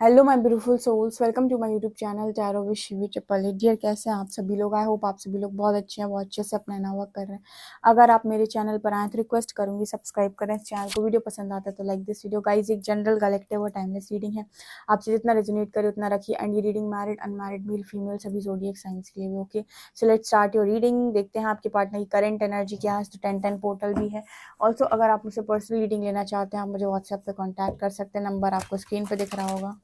Hello my beautiful souls, welcome to my YouTube channel tarot with Shivi triple eight. Dear, कैसे हैं आप सभी लोग? आई होप आप सभी लोग बहुत अच्छे हैं, बहुत अच्छे से अपना नया वर्क कर रहे हैं। अगर आप मेरे चैनल पर आए तो रिक्वेस्ट करूंगी सब्सक्राइब करें इस चैनल को। वीडियो पसंद आता है तो लाइक दिस वीडियो। गाइस, एक जनरल कलेक्टिव और टाइमलेस रीडिंग है, आपसे जितना रेजोनेट करे उतना रखिए। एंड ये reading married, unmarried, male female सभी ज़ोडिएक साइंस के लिए भी okay. So let's start your reading. देखते हैं आपके पार्टनर की करंट एनर्जी क्या है। तो 10-10 पोर्टल भी है। ऑल्सो अगर आप मुझसे पर्सनल रीडिंग लेना चाहते हैं, आप मुझे व्हाट्सएप पर कॉन्टैक्ट कर सकते हैं। नंबर आपको स्क्रीन पर दिख रहा होगा।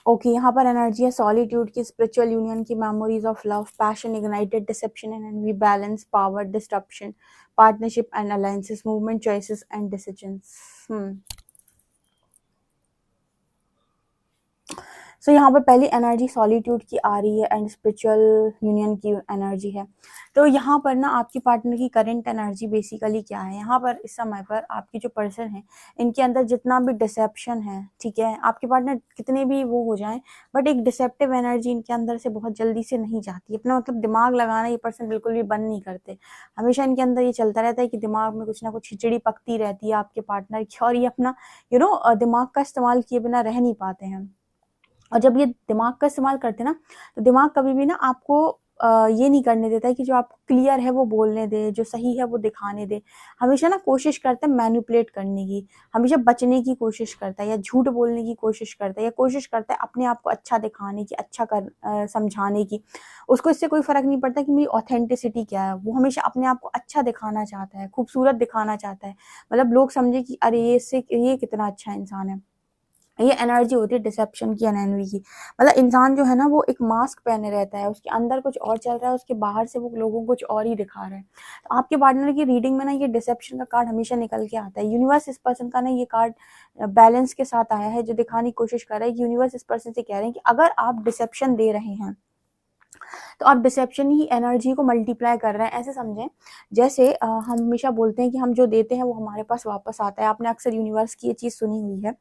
ओके, यहाँ पर एनर्जी है सॉलिट्यूड की, स्पिरिचुअल यूनियन की, memories of love, passion ignited, deception and envy, balance, power, disruption, partnership and alliances, movement, choices and decisions. So यहाँ पर पहली एनर्जी सॉलिट्यूड की आ रही है एंड स्पिरिचुअल यूनियन की एनर्जी है। तो यहाँ पर ना आपकी पार्टनर की करंट एनर्जी बेसिकली क्या है, यहाँ पर इस समय पर आपकी जो पर्सन है इनके अंदर जितना भी डिसेप्शन है, ठीक है, आपके पार्टनर कितने भी वो हो जाएं, बट एक डिसेप्टिव एनर्जी इनके अंदर से बहुत जल्दी से नहीं जाती। अपना मतलब दिमाग लगाना ये पर्सन बिल्कुल भी बंद नहीं करते। हमेशा इनके अंदर ये चलता रहता है कि दिमाग में कुछ ना कुछ खिचड़ी पकती रहती है आपके पार्टनर की, और ये अपना दिमाग का इस्तेमाल किए बिना रह नहीं पाते हैं। और जब ये दिमाग का इस्तेमाल करते हैं ना, तो दिमाग कभी भी ना आपको ये नहीं करने देता है कि जो आपको क्लियर है वो बोलने दे, जो सही है वो दिखाने दे। हमेशा ना कोशिश करता है मैनिपुलेट करने की, हमेशा बचने की कोशिश करता है, या झूठ बोलने की कोशिश करता है, या कोशिश करता है अपने आप को अच्छा दिखाने की, अच्छा समझाने की। उसको इससे कोई फर्क नहीं पड़ता कि मेरी ऑथेंटिसिटी क्या है। वो हमेशा अपने आप को अच्छा दिखाना चाहता है, खूबसूरत दिखाना चाहता है, मतलब लोग समझे कि अरे ये कितना अच्छा इंसान है। ये एनर्जी होती है डिसेप्शन की, एनवी की। मतलब इंसान जो है ना वो एक मास्क पहने रहता है, उसके अंदर कुछ और चल रहा है, उसके बाहर से वो लोगों को कुछ और ही दिखा रहा है। तो आपके पार्टनर की रीडिंग में ना ये डिसेप्शन का कार्ड हमेशा निकल के आता है। यूनिवर्स इस पर्सन का ना ये कार्ड बैलेंस के साथ आया है, जो दिखाने की कोशिश कर रहा है कि यूनिवर्स इस पर्सन से कह रहे हैं कि अगर आप डिसेप्शन दे रहे हैं तो आप डिसेप्शन ही एनर्जी को मल्टीप्लाई कर रहे हैं। ऐसे समझें जैसे हम हमेशा बोलते हैं कि हम जो देते हैं वो हमारे पास वापस आता है। आपने अक्सर यूनिवर्स की ये चीज़ सुनी हुई है।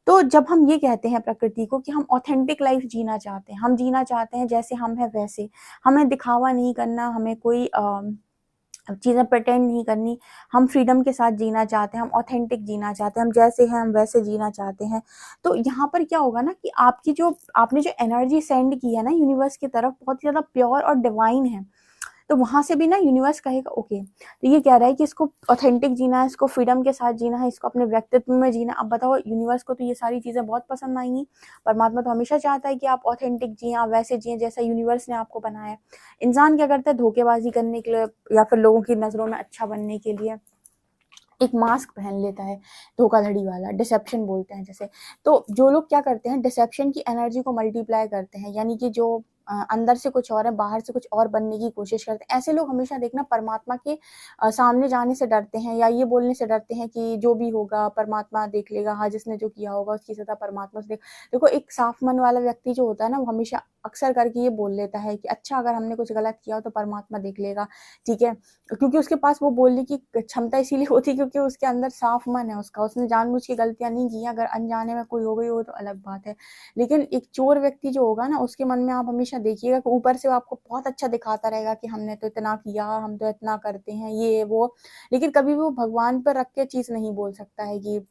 तो जब हम ये कहते हैं प्रकृति को कि हम ऑथेंटिक लाइफ जीना चाहते हैं, हम जीना चाहते हैं जैसे हम हैं वैसे, हमें दिखावा नहीं करना, हमें कोई चीज़ें प्रिटेंड नहीं करनी, हम फ्रीडम के साथ जीना चाहते हैं, हम ऑथेंटिक जीना चाहते हैं, हम जैसे हैं हम वैसे जीना चाहते हैं। तो यहाँ पर क्या होगा ना कि आपने जो एनर्जी सेंड की है ना यूनिवर्स की तरफ, बहुत ज़्यादा प्योर और डिवाइन है। तो वहाँ से भी ना यूनिवर्स कहेगा ओके, तो ये कह रहा है कि इसको ऑथेंटिक जीना है, इसको फ्रीडम के साथ जीना है, इसको अपने व्यक्तित्व में जीना। अब बताओ यूनिवर्स को तो ये सारी चीज़ें बहुत पसंद आएंगी। परमात्मा तो हमेशा चाहता है कि आप ऑथेंटिक जिए, आप वैसे जिए जैसा यूनिवर्स ने आपको बनाया है। इंसान क्या करता है, धोखेबाजी करने के लिए या फिर लोगों की नज़रों में अच्छा बनने के लिए एक मास्क पहन लेता है, धोखाधड़ी वाला, डिसेप्शन बोलते हैं जैसे। तो जो लोग क्या करते हैं, डिसेप्शन की एनर्जी को मल्टीप्लाई करते हैं, यानी कि जो अंदर से कुछ और है, बाहर से कुछ और बनने की कोशिश करते हैं, ऐसे लोग हमेशा देखना परमात्मा के सामने जाने से डरते हैं, या ये बोलने से डरते हैं कि जो भी होगा परमात्मा देख लेगा, हाँ जिसने जो किया होगा उसकी सजा परमात्मा से देखो, एक साफ मन वाला व्यक्ति जो होता है ना, वो हमेशा अक्सर करके ये बोल लेता है कि अच्छा अगर हमने कुछ गलत किया हो तो परमात्मा देख लेगा, ठीक है। क्योंकि उसके पास वो बोलने की क्षमता इसीलिए होती है क्योंकि उसके अंदर साफ मन है उसका, उसने जानबूझ के गलतियां नहीं की। अगर अनजाने में कोई हो गई हो तो अलग बात है, लेकिन एक चोर व्यक्ति जो होगा ना, उसके मन में आप हमेशा देखिएगा कि ऊपर से वो आपको बहुत अच्छा दिखाता रहेगा कि हमने तो इतना किया, हम तो इतना करते हैं, ये वो, लेकिन कभी भी वो भगवान पर रख के चीज नहीं बोल सकता है कि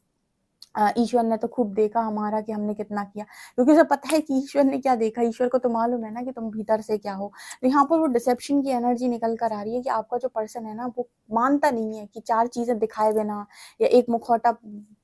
ईश्वर ने तो खूब देखा हमारा कि हमने कितना किया, क्योंकि उसे पता है कि ईश्वर ने क्या देखा, ईश्वर को तो मालूम है ना कि तुम भीतर से क्या हो। तो यहाँ पर वो डिसेप्शन की एनर्जी निकल कर आ रही है कि आपका जो पर्सन है ना, वो मानता नहीं है कि चार चीजें दिखाए बिना या एक मुखौटा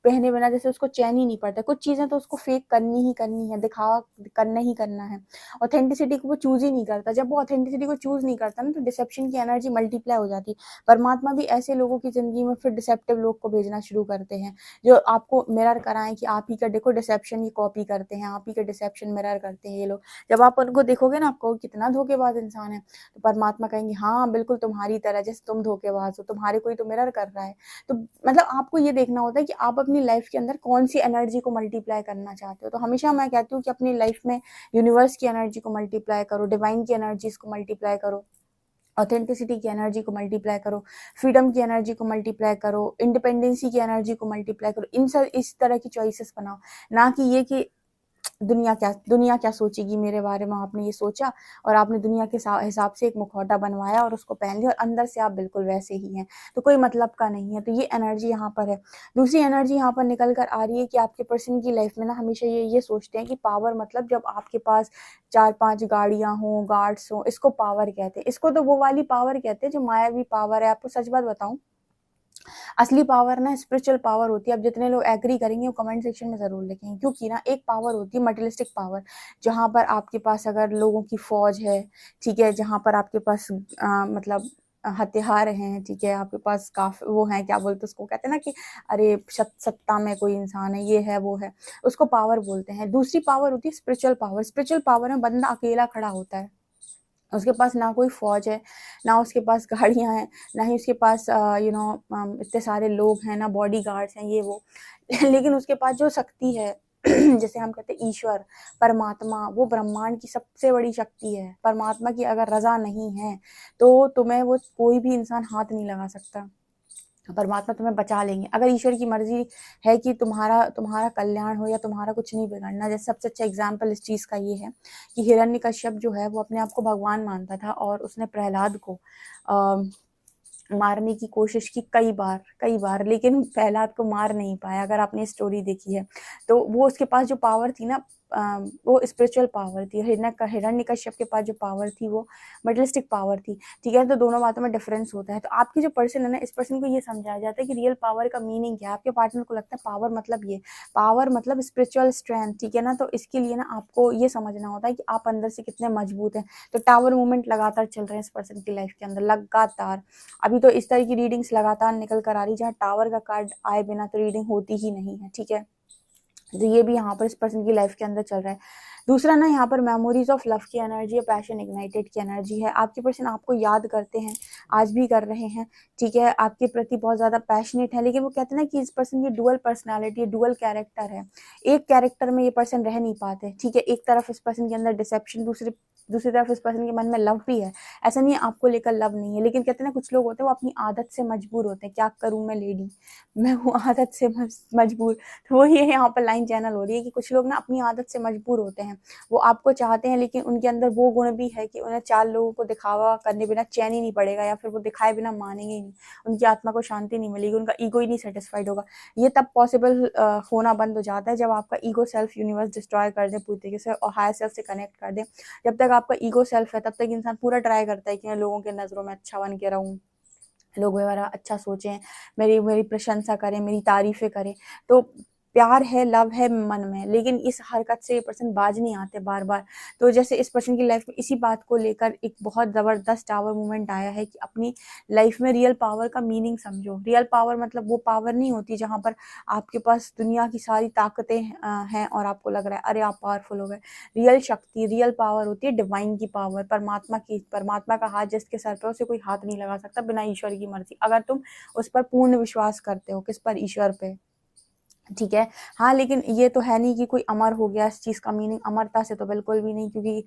पहने बिना जैसे उसको चैन ही नहीं पड़ता। कुछ चीजें तो उसको फेक करनी ही करनी है, दिखावा करना ही करना है। ऑथेंटिसिटी को वो चूज ही नहीं करता। जब वो ऑथेंटिसिटी को चूज नहीं करता ना, तो डिसेप्शन की एनर्जी मल्टीप्लाई हो जाती है। परमात्मा भी ऐसे लोगों की जिंदगी में फिर डिसेप्टिव लोग को भेजना शुरू करते हैं, जो आपको मिरर कराएं कि आप ही का देखो डिसेप्शन ये कॉपी करते हैं, आप ही का डिसेप्शन मिरर करते हैं ये लोग। जब आप उनको देखोगे ना, आपको कितना धोखेबाज इंसान है, तो परमात्मा कहेंगे हाँ बिल्कुल तुम्हारी तरह, जैसे तुम धोखेबाज हो, तुम्हारे कोई तो मिरर कर रहा है। तो मतलब आपको ये देखना होता है कि आप अपनी लाइफ के अंदर कौन सी एनर्जी को मल्टीप्लाई करना चाहते हो। तो हमेशा मैं कहती हूँ कि अपनी लाइफ में यूनिवर्स की एनर्जी को मल्टीप्लाई करो, डिवाइन की एनर्जीज को मल्टीप्लाई करो, ऑथेंटिसिटी की एनर्जी को मल्टीप्लाई करो, फ्रीडम की एनर्जी को मल्टीप्लाई करो, इंडिपेंडेंसी की एनर्जी को मल्टीप्लाई करो। इस तरह की चॉइसेस बनाओ, ना कि ये कि दुनिया क्या सोचेगी मेरे बारे में। आपने ये सोचा और आपने दुनिया के हिसाब से एक मुखौटा बनवाया और उसको पहन लिया और अंदर से आप बिल्कुल वैसे ही हैं, तो कोई मतलब का नहीं है। तो ये एनर्जी यहाँ पर है। दूसरी एनर्जी यहाँ पर निकल कर आ रही है कि आपके पर्सन की लाइफ में ना हमेशा ये सोचते हैं कि पावर मतलब जब आपके पास 4-5 गाड़ियां हो, गार्ड्स हो, इसको पावर कहते हैं। इसको तो वो वाली पावर कहते हैं जो मायावी पावर है। आपको सच बात बताऊं, असली पावर ना स्पिरिचुअल पावर होती है। अब जितने लोग एग्री करेंगे वो कमेंट सेक्शन में जरूर लिखेंगे, क्योंकि ना एक पावर होती है मटेरियलिस्टिक पावर, जहां पर आपके पास अगर लोगों की फौज है, ठीक है, जहां पर आपके पास मतलब हथियार हैं, ठीक है, आपके पास काफी वो है, क्या बोलते हैं उसको, कहते हैं ना कि अरे सत्ता में कोई इंसान है, ये है वो है, उसको पावर बोलते हैं। दूसरी पावर होती है स्पिरिचुअल पावर। स्पिरिचुअल पावर में बंदा अकेला खड़ा होता है, उसके पास ना कोई फौज है, ना उसके पास गाड़ियां हैं, ना ही उसके पास इतने सारे लोग हैं, ना बॉडी गार्ड्स हैं ये वो लेकिन उसके पास जो शक्ति है जैसे हम कहते हैं ईश्वर, परमात्मा, वो ब्रह्मांड की सबसे बड़ी शक्ति है। परमात्मा की अगर रजा नहीं है तो तुम्हें वो कोई भी इंसान हाथ नहीं लगा सकता। परमात्मा तुम्हें बचा लेंगे। अगर ईश्वर की मर्जी है कि तुम्हारा कल्याण हो या तुम्हारा कुछ नहीं बिगड़ना। जैसे सबसे अच्छा एग्जाम्पल इस चीज का ये है कि हिरण्यकश्यप जो है वो अपने आप को भगवान मानता था और उसने प्रहलाद को मारने की कोशिश की कई बार, लेकिन प्रहलाद को मार नहीं पाया। अगर आपने स्टोरी देखी है तो वो उसके पास जो पावर थी ना, वो स्पिरिचुअल पावर थी। हिरण्यकश्यप के पास जो पावर थी वो मटेरियलिस्टिक पावर थी, ठीक है। तो दोनों बातों में डिफरेंस होता है। तो आपकी जो पर्सन है ना, इस पर्सन को ये समझाया जाता है कि रियल पावर का मीनिंग क्या है। आपके पार्टनर को लगता है पावर मतलब ये, पावर मतलब स्पिरिचुअल स्ट्रेंथ, ठीक है ना। तो इसके लिए ना आपको ये समझना होता है कि आप अंदर से कितने मजबूत हैं। तो टावर मूवमेंट लगातार चल रहे हैं इस पर्सन की लाइफ के अंदर, लगातार। अभी तो इस तरह की रीडिंग्स लगातार निकल कर आ रही, जहाँ टावर का कार्ड आए बिना तो रीडिंग होती ही नहीं है, ठीक है। तो ये भी यहाँ पर इस पर्सन की लाइफ के अंदर चल रहा है। दूसरा ना, यहाँ पर मेमोरीज ऑफ लव की एनर्जी है, पैशन इग्नाइटेड की एनर्जी है। आपके पर्सन आपको याद करते हैं, आज भी कर रहे हैं, ठीक है, आपके प्रति बहुत ज्यादा पैशनेट है। लेकिन वो कहते हैं ना कि इस पर्सन की डुअल पर्सनैलिटी, डुअल कैरेक्टर है। एक कैरेक्टर में ये पर्सन रह नहीं पाते, ठीक है। एक तरफ इस पर्सन के अंदर डिसेप्शन, दूसरी तरफ इस पर्सन के मन में लव भी है। ऐसा नहीं है आपको लेकर लव नहीं है, लेकिन कहते हैं ना कुछ लोग होते हैं वो अपनी आदत से मजबूर होते हैं। क्या करूं मैं लेडी, मैं हूँ आदत से मजबूर। तो वो ये यहाँ पर लाइन चैनल हो रही है कि कुछ लोग ना अपनी आदत से मजबूर होते हैं। वो आपको चाहते हैं लेकिन उनके अंदर वो गुण भी है कि उन्हें 4 लोगों को दिखावा करने बिना चैन ही नहीं पड़ेगा, या फिर वो दिखाए बिना मानेंगे ही नहीं। उनकी आत्मा को शांति नहीं मिलेगी, उनका ईगो ही नहीं सेटिस्फाइड होगा। ये तब पॉसिबल होना बंद हो जाता है जब आपका ईगो सेल्फ यूनिवर्स डिस्ट्रॉय कर दे पूरी तरीके से और हायर सेल्फ से कनेक्ट कर दे। जब तक आपका ईगो सेल्फ है तब तक इंसान पूरा ट्राई करता है कि मैं लोगों के नज़रों में अच्छा बन के रहूँ, लोग मेरा अच्छा सोचें, मेरी मेरी प्रशंसा करें, मेरी तारीफ़ें करें। तो प्यार है, लव है मन में, लेकिन इस हरकत से ये पर्सन बाज नहीं आते बार-बार। तो जैसे इस पर्सन की लाइफ़ में इसी बात को लेकर एक बहुत ज़बरदस्त टावर मूवमेंट आया है कि अपनी लाइफ़ में रियल पावर का मीनिंग समझो। रियल पावर मतलब वो पावर नहीं होती जहाँ पर आपके पास दुनिया की सारी ताकतें हैं और आपको लग रहा है अरे आप पावरफुल हो गए। रियल शक्ति, रियल पावर होती है डिवाइन की पावर, परमात्मा की। परमात्मा का हाथ जिसके सर पे, उसे कोई हाथ नहीं लगा सकता बिना ईश्वर की मर्ज़ी। अगर तुम उस पर पूर्ण विश्वास करते हो, किस पर? ईश्वर पे, ठीक है। हाँ, लेकिन ये तो है नहीं कि कोई अमर हो गया, इस चीज़ का मीनिंग अमरता से तो बिल्कुल भी नहीं, क्योंकि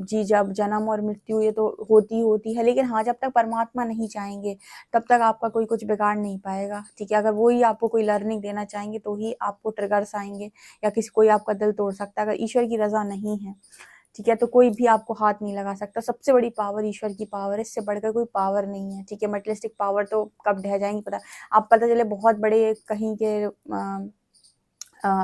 जी जब जन्म और मृत्यु ये तो होती ही होती है। लेकिन हाँ, जब तक परमात्मा नहीं चाहेंगे, तब तक आपका कोई कुछ बिगाड़ नहीं पाएगा, ठीक है। अगर वो ही आपको कोई लर्निंग देना चाहेंगे, तो ही आपको ट्रिगर्स आएँगे या कोई आपका दिल तोड़ सकता है। अगर ईश्वर की रज़ा नहीं है, ठीक है, तो कोई भी आपको हाथ नहीं लगा सकता। सबसे बड़ी पावर ईश्वर की पावर है, इससे बढ़कर कोई पावर नहीं है, ठीक है। मटेरियलिस्टिक पावर तो कब ढह जाएँगी पता, आप पता चले बहुत बड़े कहीं के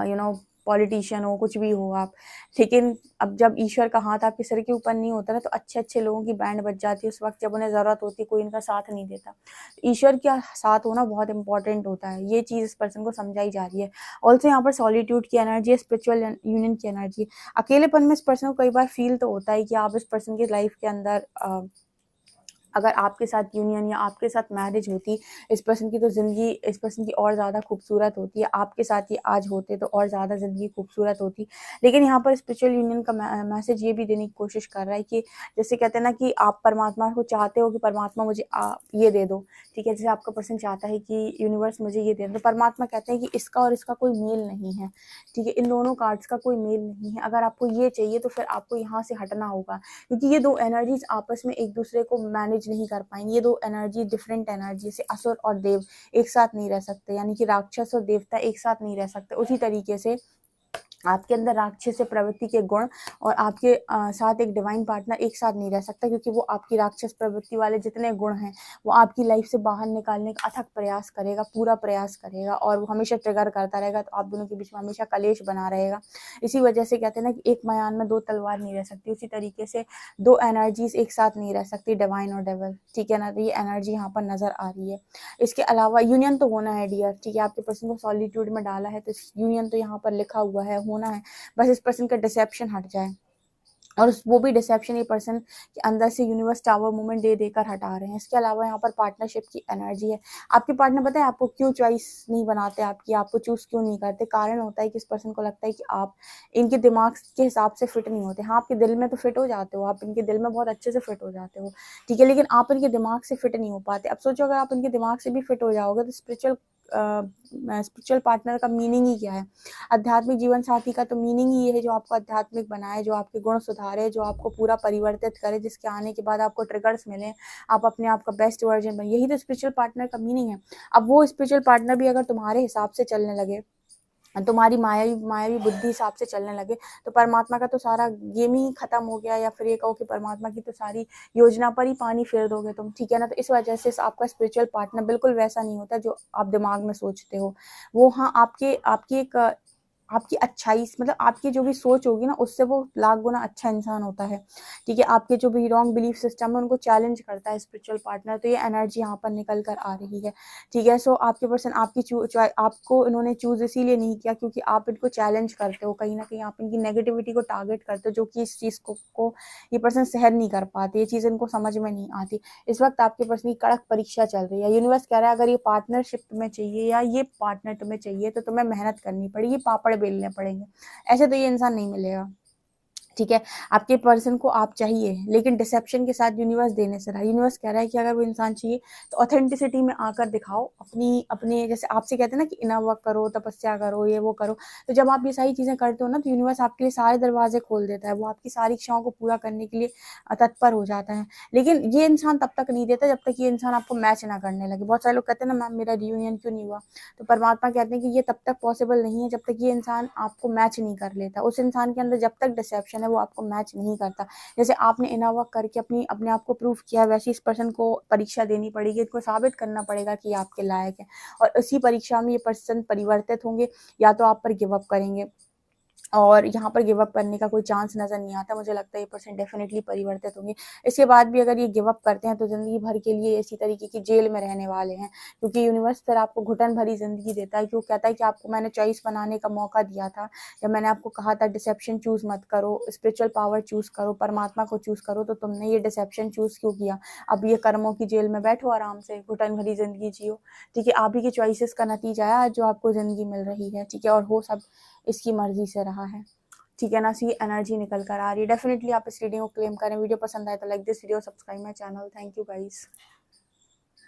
यू नो पॉलिटिशियन हो, कुछ भी हो आप, लेकिन अब जब ईश्वर का हाथ आपके सिर के ऊपर नहीं होता ना, तो अच्छे-अच्छे लोगों की बैंड बज जाती है उस वक़्त जब उन्हें ज़रूरत होती है, कोई इनका साथ नहीं देता। ईश्वर का साथ होना बहुत इम्पोर्टेंट होता है, ये चीज़ इस पर्सन को समझाई जा रही है। ऑल्सो यहाँ पर सॉलिट्यूड की एनर्जी है, स्पिरिचुअल यूनियन की एनर्जी। अकेलेपन में इस पर्सन को कई बार फ़ील तो होता है कि आप इस पर्सन की लाइफ़ के अंदर अगर आपके साथ यूनियन या आपके साथ मैरिज होती, इस पर्सन की तो ज़िंदगी इस पर्सन की और ज़्यादा खूबसूरत होती है। आपके साथ ये आज होते तो और ज़्यादा ज़िंदगी खूबसूरत होती। लेकिन यहाँ पर स्पिरिचुअल यूनियन का मैसेज ये भी देने की कोशिश कर रहा है कि जैसे कहते हैं ना कि आप परमात्मा को चाहते हो कि परमात्मा मुझे ये दे दो, ठीक है? जैसे आपका पर्सन चाहता है कि यूनिवर्स मुझे ये दे दो, तो परमात्मा कहते हैं कि इसका और इसका कोई मेल नहीं है, ठीक है? इन दोनों कार्ड्स का कोई मेल नहीं है। अगर आपको ये चाहिए तो फिर आपको यहाँ से हटना होगा, क्योंकि ये 2 एनर्जीज़ आपस में एक दूसरे को मैनेज नहीं कर पाएँगी। ये 2 एनर्जी डिफरेंट एनर्जी, जैसे असुर और देव एक साथ नहीं रह सकते, यानी कि राक्षस और देवता एक साथ नहीं रह सकते। उसी तरीके से आपके अंदर राक्षस प्रवृत्ति के गुण और आपके साथ एक डिवाइन पार्टनर एक साथ नहीं रह सकता, क्योंकि वो आपकी राक्षस प्रवृत्ति वाले जितने गुण हैं वो आपकी लाइफ से बाहर निकालने का अथक प्रयास करेगा, पूरा प्रयास करेगा, और वो हमेशा ट्रिगर करता रहेगा। तो आप दोनों के बीच में हमेशा कलेश बना रहेगा। इसी वजह से कहते हैं ना कि एक मयान में 2 तलवार नहीं रह सकती, उसी तरीके से 2 एनर्जीज एक साथ नहीं रह सकती, डिवाइन और डेविल, ठीक है ना। तो ये एनर्जी यहाँ पर नजर आ रही है। इसके अलावा यूनियन तो होना है डियर, ठीक है। आपके पर्सन को सॉलिट्यूड में डाला है तो यूनियन तो यहाँ पर लिखा हुआ है, होना है। बस इस पर्सन का डिसेप्शन हट जाए, और वो भी डिसेप्शन ये पर्सन के अंदर से यूनिवर्स टावर मूवमेंट दे देकर हटा रहे हैं। इसके अलावा यहाँ पर पार्टनरशिप की एनर्जी है। आपके पार्टनर पता है आपको क्यों चॉइस नहीं बनाते, आपको चूज क्यों नहीं करते? कारण होता है कि इस पर्सन को लगता है कि आप इनके दिमाग के हिसाब से फिट नहीं होते। हाँ, आपके दिल में तो फिट हो जाते हो, आप इनके दिल में बहुत अच्छे से फिट हो जाते हो, ठीक है, लेकिन आप इनके दिमाग से फिट नहीं हो पाते। अब सोचो अगर आप इनके दिमाग से भी फिट हो जाओगे तो स्पिरिचुअल पार्टनर का मीनिंग ही क्या है? आध्यात्मिक जीवन साथी का तो मीनिंग ही ये है जो आपको आध्यात्मिक बनाए, जो आपके गुण सुधारे, जो आपको पूरा परिवर्तित करे, जिसके आने के बाद आपको ट्रिगर्स मिले, आप अपने आप का बेस्ट वर्जन बने। यही तो स्पिरिचुअल पार्टनर का मीनिंग है। अब वो स्पिरिचुअल पार्टनर भी अगर तुम्हारे हिसाब से चलने लगे, तुम्हारी मायावी बुद्धि हिसाब से चलने लगे, तो परमात्मा का तो सारा गेम ही खत्म हो गया, या फिर ये कहो कि परमात्मा की तो सारी योजना पर ही पानी फेर दोगे तुम, ठीक है ना। तो इस वजह से आपका स्पिरिचुअल पार्टनर बिल्कुल वैसा नहीं होता जो आप दिमाग में सोचते हो। वो हाँ, आपकी अच्छाई मतलब आपकी जो भी सोच होगी ना, उससे वो लाख गुना अच्छा इंसान होता है, ठीक है। आपके जो भी रॉन्ग बिलीफ सिस्टम है उनको चैलेंज करता है स्पिरिचुअल पार्टनर। तो ये एनर्जी यहाँ पर निकल कर आ रही है, ठीक है। सो आपके पर्सन आपको इन्होंने चूज इसीलिए नहीं किया क्योंकि आप इनको चैलेंज करते हो, कहीं ना कहीं आप इनकी नेगेटिविटी को टारगेट करते हो, जो कि इस चीज़ को ये पर्सन सहन नहीं कर पाते, ये चीज़ इनको समझ में नहीं आती। इस वक्त आपके पर्सन की कड़क परीक्षा चल रही है। यूनिवर्स कह रहा है अगर ये पार्टनरशिप तुम्हें चाहिए या ये पार्टनर तुम्हें चाहिए तो तुम्हें मेहनत करनी पड़ेगी, पापड़ बेलने पड़ेंगे, ऐसे तो ये इंसान नहीं मिलेगा, ठीक है। आपके पर्सन को आप चाहिए, लेकिन डिसेप्शन के साथ यूनिवर्स देने से रहा। यूनिवर्स कह रहा है कि अगर वो इंसान चाहिए तो ऑथेंटिसिटी में आकर दिखाओ अपने जैसे आपसे कहते हैं ना कि इनर वर्क करो, तपस्या करो, ये वो करो। तो जब आप ये सारी चीज़ें करते हो ना, तो यूनिवर्स आपके लिए सारे दरवाजे खोल देता है, वो आपकी सारी इच्छाओं को पूरा करने के लिए तत्पर हो जाता है। लेकिन ये इंसान तब तक नहीं देता जब तक ये इंसान आपको मैच ना करने लगे। बहुत सारे लोग कहते हैं ना मैम मेरा रियूनियन क्यों नहीं हुआ, तो परमात्मा कहते हैं कि ये तब तक पॉसिबल नहीं है जब तक ये इंसान आपको मैच नहीं कर लेता। उस इंसान के अंदर जब तक डिसेप्शन है वो आपको मैच नहीं करता। जैसे आपने इनर वर्क करके अपने आप को प्रूव किया, वैसे इस पर्सन को परीक्षा देनी पड़ेगी, इनको साबित करना पड़ेगा कि आपके लायक है, और इसी परीक्षा में ये पर्सन परिवर्तित होंगे या तो आप पर गिव अप करेंगे। और यहाँ पर गिव अप करने का कोई चांस नज़र नहीं आता। मुझे लगता है ये पर्सन डेफिनेटली परिवर्तित होंगे। इसके बाद भी अगर ये गिव अप करते हैं तो ज़िंदगी भर के लिए इसी तरीके की जेल में रहने वाले हैं, क्योंकि यूनिवर्स फिर आपको घुटन भरी ज़िंदगी देता है। क्यों कहता है कि आपको मैंने चॉइस बनाने का मौका दिया था, जब मैंने आपको कहा था डिसेप्शन चूज़ मत करो, स्पिरिचुअल पावर चूज़ करो, परमात्मा को चूज़ करो, तो तुमने ये डिसेप्शन चूज़ क्यों किया? अब ये कर्मों की जेल में बैठो, आराम से घुटन भरी ज़िंदगी जियो। ठीक है, आप ही के चॉइसेस का नतीजा है आज जो आपको ज़िंदगी मिल रही है। ठीक है, और हो सब इसकी मर्जी से रहा है। ठीक है ना, सी एनर्जी निकल कर आ रही है। डेफिनेटली आप इस रीडिंग को क्लेम करें। वीडियो पसंद आए तो like this video, subscribe my channel. Thank you guys.